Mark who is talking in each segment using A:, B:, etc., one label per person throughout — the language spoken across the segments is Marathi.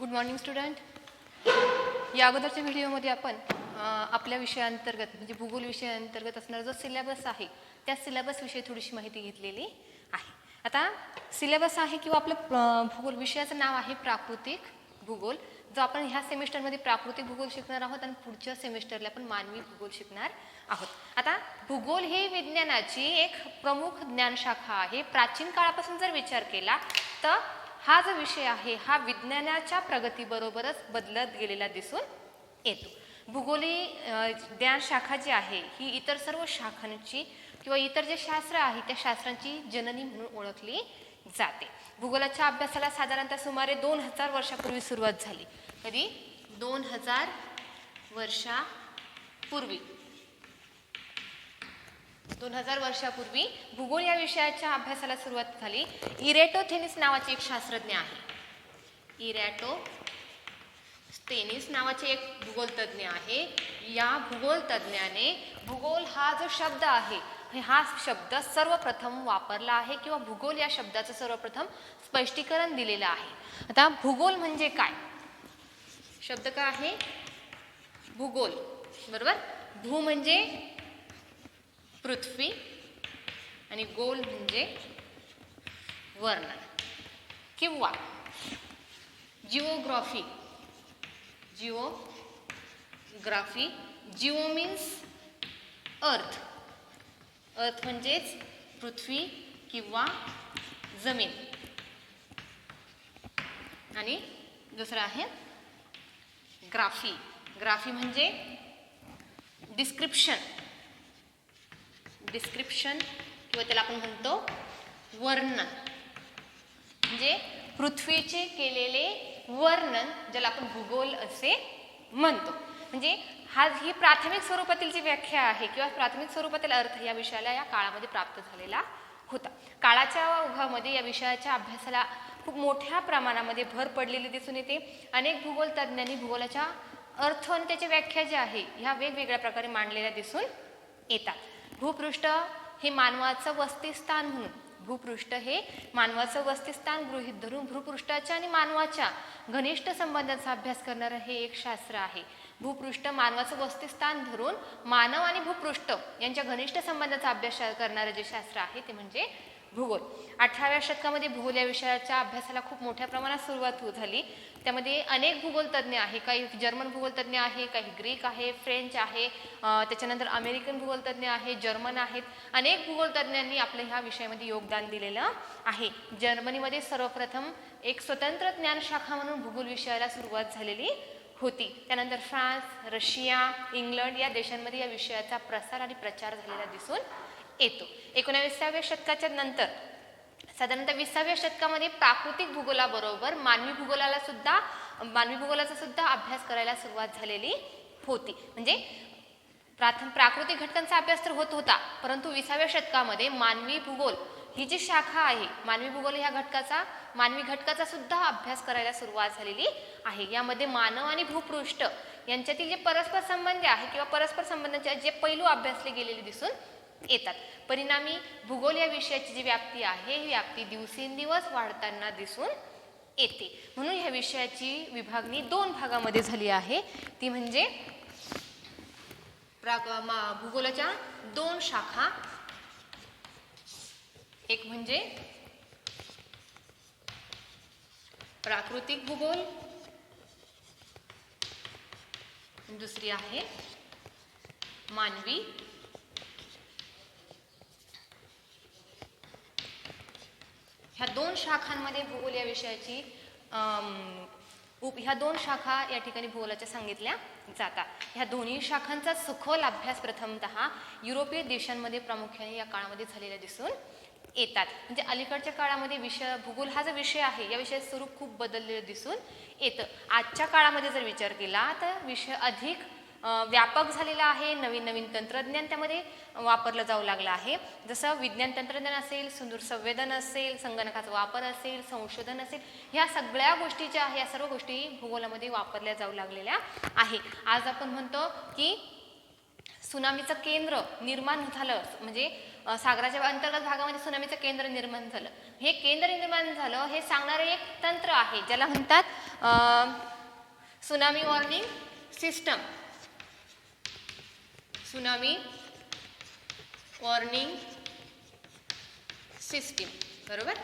A: Good morning student. या अगोदरच्या व्हिडिओमध्ये आपण आपल्या विषयाअंतर्गत म्हणजे भूगोल विषयाअंतर्गत असणारा जो सिलेबस आहे त्या सिलेबसविषयी थोडीशी माहिती घेतलेली आहे. आता सिलेबस आहे किंवा आपलं भूगोल विषयाचं नाव आहे प्राकृतिक भूगोल, जो आपण ह्या सेमिस्टरमध्ये प्राकृतिक भूगोल शिकणार आहोत आणि पुढच्या सेमिस्टरला आपण मानवी भूगोल शिकणार आहोत. आता भूगोल ही विज्ञानाची एक प्रमुख ज्ञानशाखा आहे. प्राचीन काळापासून जर विचार केला तर हा जो विषय आहे हा विज्ञानाच्या प्रगतीबरोबरच बदलत गेलेला दिसून येतो. भूगोली ज्ञानशाखा जी आहे ही इतर सर्व शाखांची किंवा इतर जे शास्त्र आहे त्या शास्त्रांची जननी म्हणून ओळखली जाते. भूगोलाच्या अभ्यासाला साधारणतः सुमारे 2000 वर्षापूर्वी सुरुवात झाली. कधी? 2000 वर्षापूर्वी. 2000 वर्षापूर्वी भूगोल या विषयाच्या अभ्यासाला सुरुवात झाली. इरॅटोथेनिस नावाचे एक शास्त्रज्ञ आहे. इरॅटोस्थेनिस नावाचे एक भूगोलतज्ञ आहे. या भूगोलतज्ञाने भूगोल हा जो शब्द आहे हा शब्द सर्वप्रथम वापरला आहे किंवा भूगोल या शब्दाचं सर्वप्रथम स्पष्टीकरण दिलेलं आहे. आता भूगोल म्हणजे काय? शब्द काय आहे? भूगोल, बरोबर. भू म्हणजे पृथ्वी आणि गोल म्हणजे वर्णन किंवा geography. Geography, Jio means earth. अर्थ म्हणजेच पृथ्वी किंवा जमीन. आणि दुसरं आहे ग्राफी. ग्राफी म्हणजे डिस्क्रिप्शन किंवा त्याला आपण म्हणतो वर्णन. म्हणजे पृथ्वीचे केलेले वर्णन ज्याला आपण भूगोल असे म्हणतो. म्हणजे ही प्राथमिक स्वरूपातील जी व्याख्या आहे किंवा प्राथमिक स्वरूपातील अर्थ या विषयाला या काळामध्ये प्राप्त झालेला होता. काळाच्या ओघामध्ये या विषयाच्या अभ्यासाला खूप मोठ्या प्रमाणामध्ये भर पडलेली दिसून येते. अनेक भूगोल तज्ज्ञांनी भूगोलाच्या अर्थ आणि त्याची व्याख्या जी आहे ह्या वेगवेगळ्या प्रकारे मांडलेल्या दिसून येतात. भूपृष्ठ हे मानवाचं वसतिस्थान म्हणून, भूपृष्ठ हे मानवाचं वसतिस्थान गृहीत धरून भूपृष्ठाच्या आणि मानवाच्या घनिष्ठ संबंधांचा अभ्यास करणारं हे एक शास्त्र आहे. भूपृष्ठ मानवाचं वसतिस्थान धरून मानव आणि भूपृष्ठ यांच्या घनिष्ठ संबंधाचा अभ्यास करणारं जे शास्त्र आहे ते म्हणजे भूगोल. 18व्या शतकामध्ये भूगोल या विषयाच्या अभ्यासाला खूप मोठ्या प्रमाणात सुरुवात झाली. त्यामध्ये अनेक भूगोलतज्ञ आहे. काही जर्मन भूगोलतज्ञ आहे, काही ग्रीक आहे, फ्रेंच आहे, त्याच्यानंतर अमेरिकन भूगोलतज्ञ आहे, जर्मन आहेत. अनेक भूगोलतज्ञांनी आपल्या ह्या विषयामध्ये योगदान दिलेलं आहे. जर्मनीमध्ये सर्वप्रथम एक स्वतंत्र ज्ञानशाखा म्हणून भूगोल विषयाला सुरुवात झालेली होती. त्यानंतर फ्रान्स, रशिया, इंग्लंड या देशांमध्ये या विषयाचा प्रसार आणि प्रचार झालेला दिसून येतो. 19व्या शतकाच्या नंतर साधारणतः 20व्या शतकामध्ये प्राकृतिक भूगोलाबरोबर मानवी भूगोलाचा सुद्धा अभ्यास करायला सुरुवात झालेली होती. म्हणजे प्राकृतिक घटकांचा अभ्यास तर होत होता, परंतु 20व्या शतकामध्ये मानवी भूगोल ही जी शाखा आहे, मानवी भूगोल ह्या मानवी घटकाचा सुद्धा अभ्यास करायला सुरुवात झालेली आहे. यामध्ये मानव आणि भूपृष्ठ यांच्यातील जे परस्पर संबंध आहे किंवा परस्पर संबंधाचे जे पैलू अभ्यासले गेलेले दिसून येतात. परिणामी भूगोल या विषयाची जी व्याप्ती आहे ही व्याप्ती दिवसेंदिवस वाढताना दिसून येते. म्हणून ह्या विषयाची विभागणी 2 भागामध्ये झाली आहे. ती म्हणजे भूगोलाच्या 2 शाखा. एक म्हणजे प्राकृतिक भूगोल, दुसरी आहे मानवी. ह्या 2 शाखांमध्ये भूगोल या विषयाची ह्या 2 शाखा या ठिकाणी भूगोलाच्या सांगितल्या जातात. ह्या दोन्ही शाखांचा सखोल अभ्यास प्रथमतः युरोपीय देशांमध्ये प्रामुख्याने या काळामध्ये झालेला दिसून येतात. म्हणजे अलीकडच्या काळामध्ये भूगोल हा जो विषय आहे या विषयाचं स्वरूप खूप बदललेलं दिसून येतं. आजच्या काळामध्ये जर विचार केला तर विषय अधिक व्यापक झालेला आहे. नवीन तंत्रज्ञान त्यामध्ये वापरलं जाऊ लागलं आहे. जसं विज्ञान तंत्रज्ञान असेल, सुदूर संवेदन असेल, संगणकाचा वापर असेल, संशोधन असेल, ह्या सगळ्या गोष्टी ज्या आहे या सर्व गोष्टी भूगोलामध्ये वापरल्या जाऊ लागलेल्या आहे. आज आपण म्हणतो की सुनामीचं केंद्र निर्माण झालं म्हणजे सागराच्या अंतर्गत भागामध्ये सुनामीचं केंद्र निर्माण झालं. हे केंद्र निर्माण झालं हे सांगणारे एक तंत्र आहे ज्याला म्हणतात tsunami warning system, tsunami warning system, बरोबर.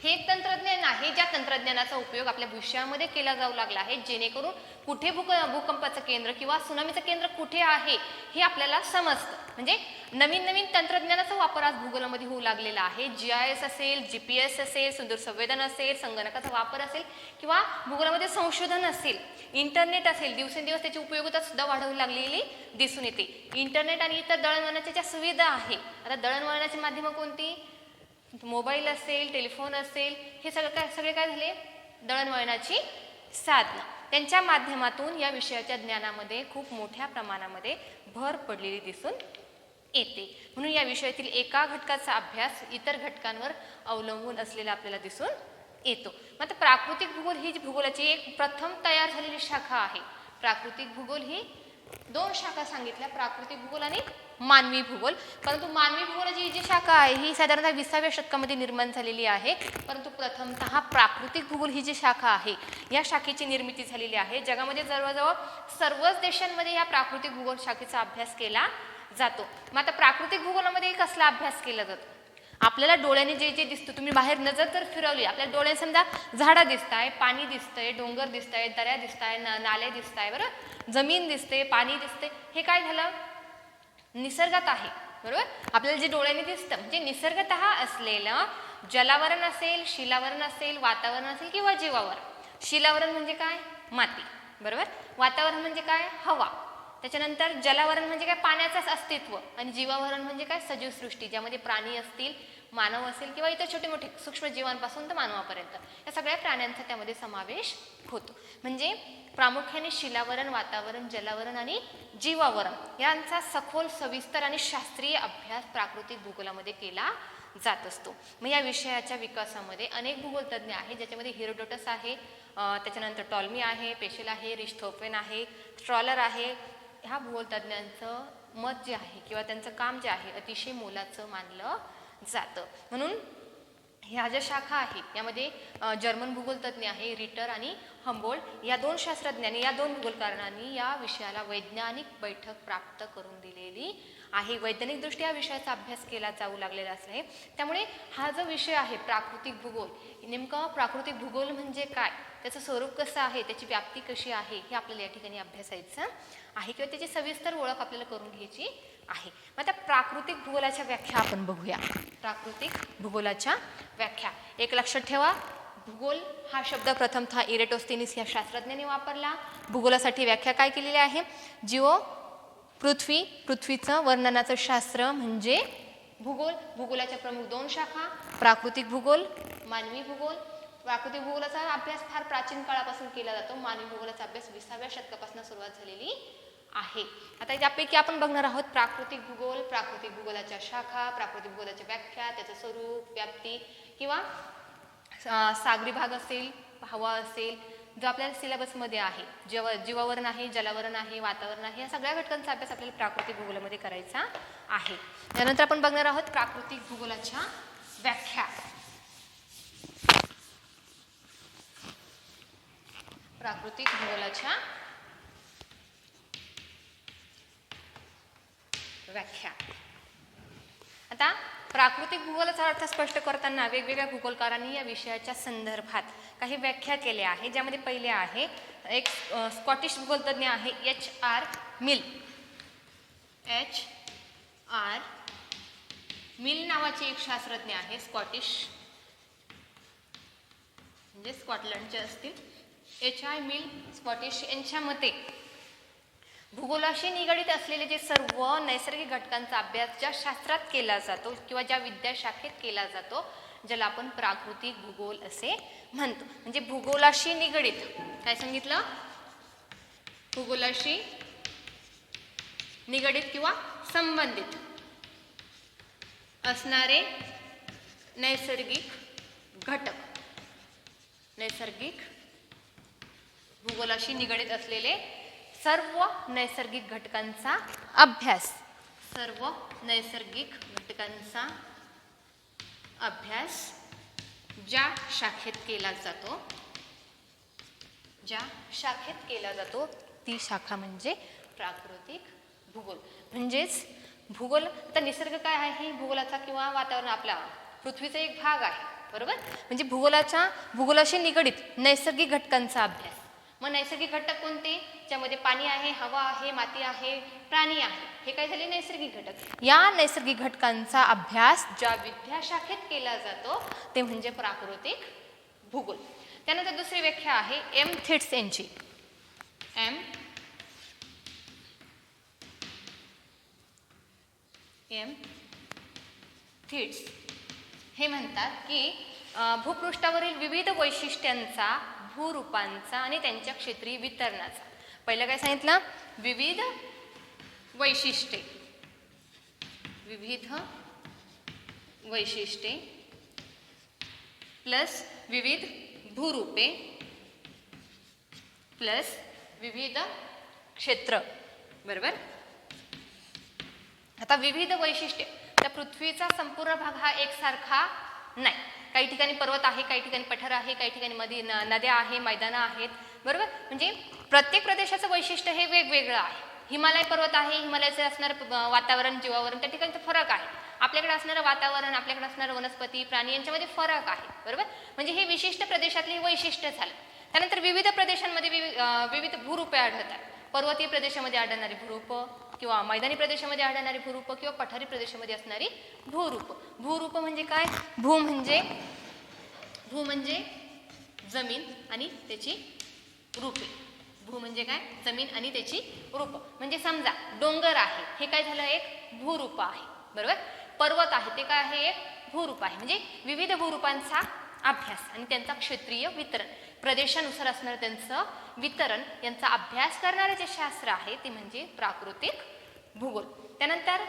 A: हे तंत्रज्ञान आहे ज्या तंत्रज्ञानाचा उपयोग आपल्या भविष्यामध्ये केला जाऊ लागला आहे, जेणेकरून कुठे भूकंपाचं केंद्र किंवा सुनामीचं केंद्र कुठे आहे हे आपल्याला समजतं. म्हणजे नवीन नवीन तंत्रज्ञानाचा वापर आज भूगोलामध्ये होऊ लागलेला आहे. GIS असेल, GPS असेल, सुदूर संवेदन असेल, संगणकाचा वापर असेल किंवा भूगोलामध्ये संशोधन असेल, इंटरनेट असेल, दिवसेंदिवस त्याची उपयोगिता सुद्धा वाढवू लागलेली दिसून येते. इंटरनेट आणि इतर दळणवळणाच्या ज्या सुविधा आहे, आता दळणवळणाची माध्यमं कोणती, मोबाईल असेल, टेलिफोन असेल, हे सगळे काय झाले, दळणवळणाची साधनं. त्यांच्या माध्यमातून या विषयाच्या ज्ञानामध्ये खूप मोठ्या प्रमाणामध्ये भर पडलेली दिसून येते. म्हणून या विषयातील एका घटकाचा अभ्यास इतर घटकांवर अवलंबून असलेला आपल्याला दिसून येतो. मग आता प्राकृतिक भूगोल ही जी भूगोलाची एक प्रथम तयार झालेली शाखा आहे. प्राकृतिक भूगोल ही 2 शाखा सांगितल्या, प्राकृतिक भूगोल आणि मानवी भूगोल. परंतु मानवी भूगोलाची जी शाखा आहे ही साधारणतः 20व्या शतकामध्ये निर्माण झालेली आहे. परंतु प्रथमतः प्राकृतिक भूगोल ही जी शाखा आहे या शाखेची निर्मिती झालेली आहे. जगामध्ये जवळजवळ सर्वच देशांमध्ये या प्राकृतिक भूगोल शाखेचा अभ्यास केला जातो. मग आता प्राकृतिक भूगोलामध्ये कसला अभ्यास केला जातो, आपल्याला डोळ्याने जे जे दिसतं, तुम्ही बाहेर नजर जर फिरवली, आपल्याला डोळ्याने समजा झाडं दिसताय, पाणी दिसतंय, डोंगर दिसताय, दऱ्या दिसताय, नाले दिसताय, बरं, जमीन दिसते, पाणी दिसते, हे काय झालं, निसर्गात आहे, बरोबर. आपल्याला जे डोळ्याने दिसतं म्हणजे निसर्गतः असलेलं जलावरण असेल, शिलावरण असेल, वातावरण असेल किंवा जीवावरण. शिलावरण म्हणजे काय, माती, बरोबर. वातावरण म्हणजे काय, हवा. त्याच्यानंतर जलावरण म्हणजे काय, पाण्याचंच अस्तित्व. आणि जीवावरण म्हणजे काय, सजीव सृष्टी, ज्यामध्ये प्राणी असतील, मानव असेल किंवा इतर छोटे मोठे सूक्ष्म जीवांपासून तर मानवापर्यंत या सगळ्या प्राण्यांचा त्यामध्ये समावेश होतो. म्हणजे प्रामुख्याने शिलावरण, वातावरण, जलावरण आणि जीवावरण यांचा सखोल, सविस्तर आणि शास्त्रीय अभ्यास प्राकृतिक भूगोलामध्ये केला जात असतो. मग या विषयाच्या विकासामध्ये अनेक भूगोलतज्ञ आहेत, ज्याच्यामध्ये हेरोडोटस आहे, त्याच्यानंतर टॉलमी आहे, पेशेल आहे, रिश्थोफेन आहे, स्ट्रॉलर आहे. ह्या भूगोलतज्ञांचं मत जे आहे किंवा त्यांचं काम जे आहे अतिशय मोलाचं मानलं जातं. म्हणून ह्या ज्या शाखा आहेत यामध्ये जर्मन भूगोलतज्ञ आहे रिटर आणि हम्बोल्ट या 2 शास्त्रज्ञांनी, या 2 भूगोलकारांनी या विषयाला वैज्ञानिक बैठक प्राप्त करून दिलेली आहे. वैज्ञानिकदृष्ट्या या विषयाचा अभ्यास केला जाऊ लागलेला आहे. त्यामुळे हा जो विषय आहे प्राकृतिक भूगोल, नेमकं प्राकृतिक भूगोल म्हणजे काय, त्याचं स्वरूप कसं आहे, त्याची व्याप्ती कशी आहे, हे आपल्याला या ठिकाणी अभ्यासायचं आहे किंवा त्याची सविस्तर ओळख आपल्याला करून घ्यायची आहे. मग आता प्राकृतिक भूगोलाच्या व्याख्या आपण बघूया. प्राकृतिक भूगोलाच्या व्याख्या एक लक्षात ठेवा. भूगोल हा शब्द प्रथमतः इरेटोस्थेनिस या शास्त्रज्ञांनी वापरला. भूगोलासाठी व्याख्या काय केलेली आहे, पृथ्वीचं वर्णनाचं शास्त्र म्हणजे भूगोल. भूगोलाच्या प्रमुख 2 शाखा, प्राकृतिक भूगोल, मानवी भूगोल. प्राकृतिक भूगोलाचा अभ्यास फार प्राचीन काळापासून केला जातो. मानवी भूगोलाचा अभ्यास 20व्या शतकापासून सुरुवात झालेली आहे. आता यापैकी आपण बघणार आहोत प्राकृतिक भूगोल, प्राकृतिक भूगोलाच्या शाखा, प्राकृतिक भूगोलाच्या व्याख्या, त्याचं स्वरूप, व्याप्ती किंवा सागरी भाग असेल, हवा असेल, जो आपल्या सिलेबसमध्ये आहे, जीवावरण आहे, जलावरण आहे, वातावरण आहे, या सगळ्या घटकांचा अभ्यास आपल्याला प्राकृतिक भूगोलामध्ये करायचा आहे. त्यानंतर आपण बघणार आहोत प्राकृतिक भूगोलाच्या व्याख्या. प्राकृतिक भूगोलाच्या व्याख्या. आता प्राकृतिक भूगोलाचा अर्थ स्पष्ट करताना वेगवेगळ्या भूगोलकारांनी या विषयाच्या संदर्भात काही व्याख्या केल्या आहे, ज्यामध्ये पहिले आहे एक स्कॉटिश भूगोलतज्ञ आहे HR मिल. HR मिल नावाचे एक शास्त्रज्ञ आहे, स्कॉटिश म्हणजे स्कॉटलंडचे असतील. HR मिल स्कॉटिश यांच्या मते भूगोलाशी निगडित असलेले जे सर्व नैसर्गिक घटकांचा अभ्यास ज्या शास्त्रात केला जातो किंवा ज्या विद्याशाखेत केला जातो, ज्याला आपण प्राकृतिक भूगोल असे म्हणतो. म्हणजे भूगोलाशी निगडित काय सांगितलं, भूगोलाशी निगडित किंवा संबंधित असणारे नैसर्गिक घटक, नैसर्गिक भूगोलाशी निगडित असलेले सर्व नैसर्गिक घटकांचा अभ्यास, सर्व नैसर्गिक घटकांचा अभ्यास ज्या शाखेत केला जातो ज्या शाखेत केला जातो ती शाखा म्हणजे प्राकृतिक भूगोल. म्हणजेच भूगोल, आता निसर्ग काय आहे, भूगोलाचा किंवा वातावरण आपला पृथ्वीचा एक भाग आहे, बरोबर. म्हणजे भूगोलाशी निगडित नैसर्गिक घटकांचा अभ्यास. मग नैसर्गिक घटक कोणते, ज्यामध्ये पाणी आहे, हवा आहे, माती आहे, प्राणी आहे, हे काय झाले नैसर्गिक घटक. या नैसर्गिक घटकांचा अभ्यास ज्या विद्याशाखेत केला जातो ते म्हणजे प्राकृतिक भूगोल. त्यानंतर दुसरी व्याख्या आहे एम थिट्स यांची. एम थिट्स हे म्हणतात की भूपृष्ठावरील विविध वैशिष्ट्यांचा, भूरूपांचा आणि त्यांच्या क्षेत्रीय वितरणाचा. पहिलं काय सांगितलं, विविध वैशिष्ट्ये, विविध वैशिष्ट्ये प्लस विविध भूरूपे प्लस विविध क्षेत्र, बरोबर. आता विविध वैशिष्ट्ये, त्या पृथ्वीचा संपूर्ण भाग हा एकसारखा नाही. काही ठिकाणी पर्वत आहे, काही ठिकाणी पठार आहे, काही ठिकाणी मध्ये नद्या आहे, मैदानं आहेत, बरोबर. म्हणजे प्रत्येक प्रदेशाचं वैशिष्ट्य हे वेगवेगळं आहे. हिमालय पर्वत आहे, हिमालयाचे असणारं वातावरण, जीवावरण त्या ठिकाणी फरक आहे. आपल्याकडे असणारं वातावरण, आपल्याकडे असणारं वनस्पती, प्राणी यांच्यामध्ये फरक आहे, बरोबर. म्हणजे हे विशिष्ट प्रदेशातले वैशिष्ट्य झालं. त्यानंतर विविध प्रदेशांमध्ये विविध भूरूपे आढळतात. पर्वतीय प्रदेशामध्ये आढळणारी भूरूप किंवा मैदानी प्रदेशामध्ये आढळणारी भूरूप किंवा पठारी प्रदेशामध्ये असणारी भूरूप. भूरूप म्हणजे काय, भू म्हणजे जमीन आणि त्याची रूपे. भू म्हणजे काय, जमीन आणि त्याची रूप. म्हणजे समजा डोंगर आहे, हे काय झालं, एक भूरूप आहे, बरोबर. पर्वत आहे, ते काय आहे, एक भूरूप आहे. म्हणजे विविध भूरूपांचा अभ्यास आणि त्यांचा क्षेत्रीय वितरण, प्रदेशानुसार असणारं त्यांचं वितरण, यांचा अभ्यास करणारे जे शास्त्र आहे ते म्हणजे प्राकृतिक भूगोल. त्यानंतर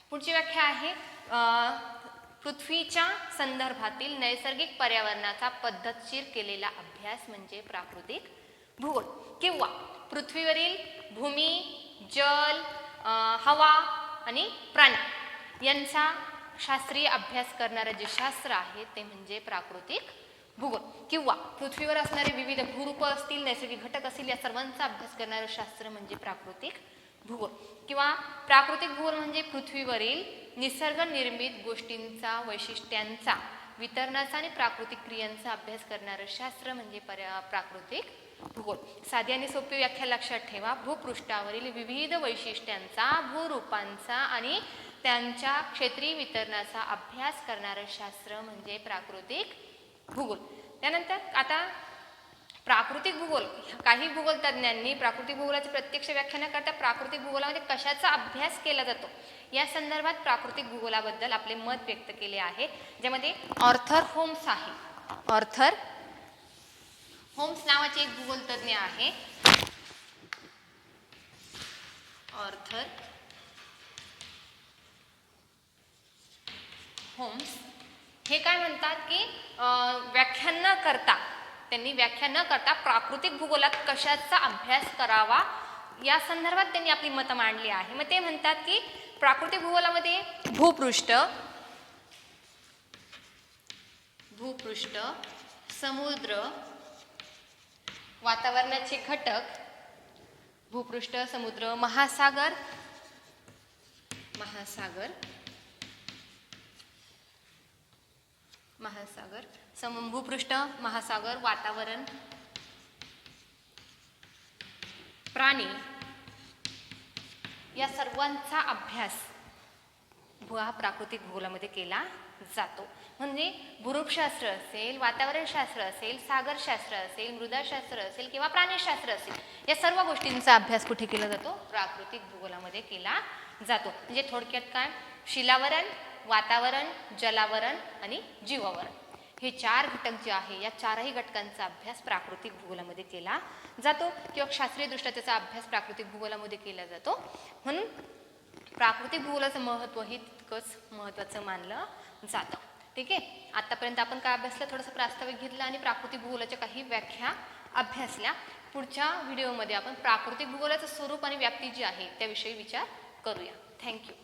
A: पुढची व्याख्या आहे पृथ्वीच्या संदर्भातील नैसर्गिक पर्यावरणाचा पद्धतशीर केलेला अभ्यास म्हणजे प्राकृतिक भूगोल. किंवा पृथ्वीवरील भूमी, जल, हवा आणि प्राणी यांचा शास्त्रीय अभ्यास करणारे जे शास्त्र आहे ते म्हणजे प्राकृतिक भूगोल. किंवा पृथ्वीवर असणारे विविध भूरूप असतील, नैसर्गिक घटक असतील, या सर्वांचा अभ्यास करणारे शास्त्र म्हणजे प्राकृतिक भूगोल. किंवा प्राकृतिक भूगोल म्हणजे पृथ्वीवरील निसर्ग निर्मित गोष्टींचा, वैशिष्ट्यांचा, वितरणाचा आणि प्राकृतिक क्रियांचा अभ्यास करणारं शास्त्र म्हणजे प्राकृतिक भूगोल. साधी आणि सोपी व्याख्या लक्षात ठेवा. भूपृष्ठावरील विविध वैशिष्ट्यांचा, भूरूपांचा आणि त्यांच्या क्षेत्रीय वितरणाचा अभ्यास करणारं शास्त्र म्हणजे प्राकृतिक भूगोल. त्यानंतर आता प्राकृतिक भूगोल, काही भूगोल तज्ञांनी प्राकृतिक भूगोलाची प्रत्यक्ष व्याख्या न करता प्राकृतिक भूगोलामध्ये कशाचा अभ्यास केला जातो या संदर्भात प्राकृतिक भूगोलाबद्दल आपले मत व्यक्त केले आहे, ज्यामध्ये ऑर्थर होम्स आहे. ऑर्थर होम्स नावाचे एक भूगोल तज्ञ आहे. ऑर्थर होम्स हे काय म्हणतात की त्यांनी व्याख्या न करता प्राकृतिक भूगोलात कशाचा अभ्यास करावा या संदर्भात त्यांनी आपली मतं मांडली आहे. मग ते म्हणतात की प्राकृतिक भूगोलामध्ये भूपृष्ठ, समुद्र, वातावरणाचे घटक, भूपृष्ठ, समुद्र, महासागर, भूपृष्ठ, महासागर, वातावरण, प्राणी या सर्वांचा अभ्यास हा प्राकृतिक भूगोलामध्ये केला जातो. म्हणजे भूरूपशास्त्र असेल, वातावरणशास्त्र असेल, सागरशास्त्र असेल, मृदाशास्त्र असेल किंवा प्राणीशास्त्र असेल, या सर्व गोष्टींचा अभ्यास कुठे केला जातो, प्राकृतिक भूगोलामध्ये केला जातो. म्हणजे थोडक्यात काय, शिलावरण, वातावरण, जलावरण आणि जीवावरण हे 4 घटक जे आहे या 4ही घटकांचा अभ्यास प्राकृतिक भूगोलामध्ये केला जातो किंवा शास्त्रीय दृष्ट्या त्याचा अभ्यास प्राकृतिक भूगोलामध्ये केला जातो. म्हणून प्राकृतिक भूगोलाचं महत्त्व हे तितकंच महत्त्वाचं मानलं जातं. ठीक आहे. आतापर्यंत आपण काय अभ्यासलं, थोडंसं प्रास्ताविक घेतलं आणि प्राकृतिक भूगोलाच्या काही व्याख्या अभ्यासल्या. पुढच्या व्हिडिओमध्ये आपण प्राकृतिक भूगोलाचं स्वरूप आणि व्याप्ती जी आहे त्याविषयी विचार करूया. थँक्यू.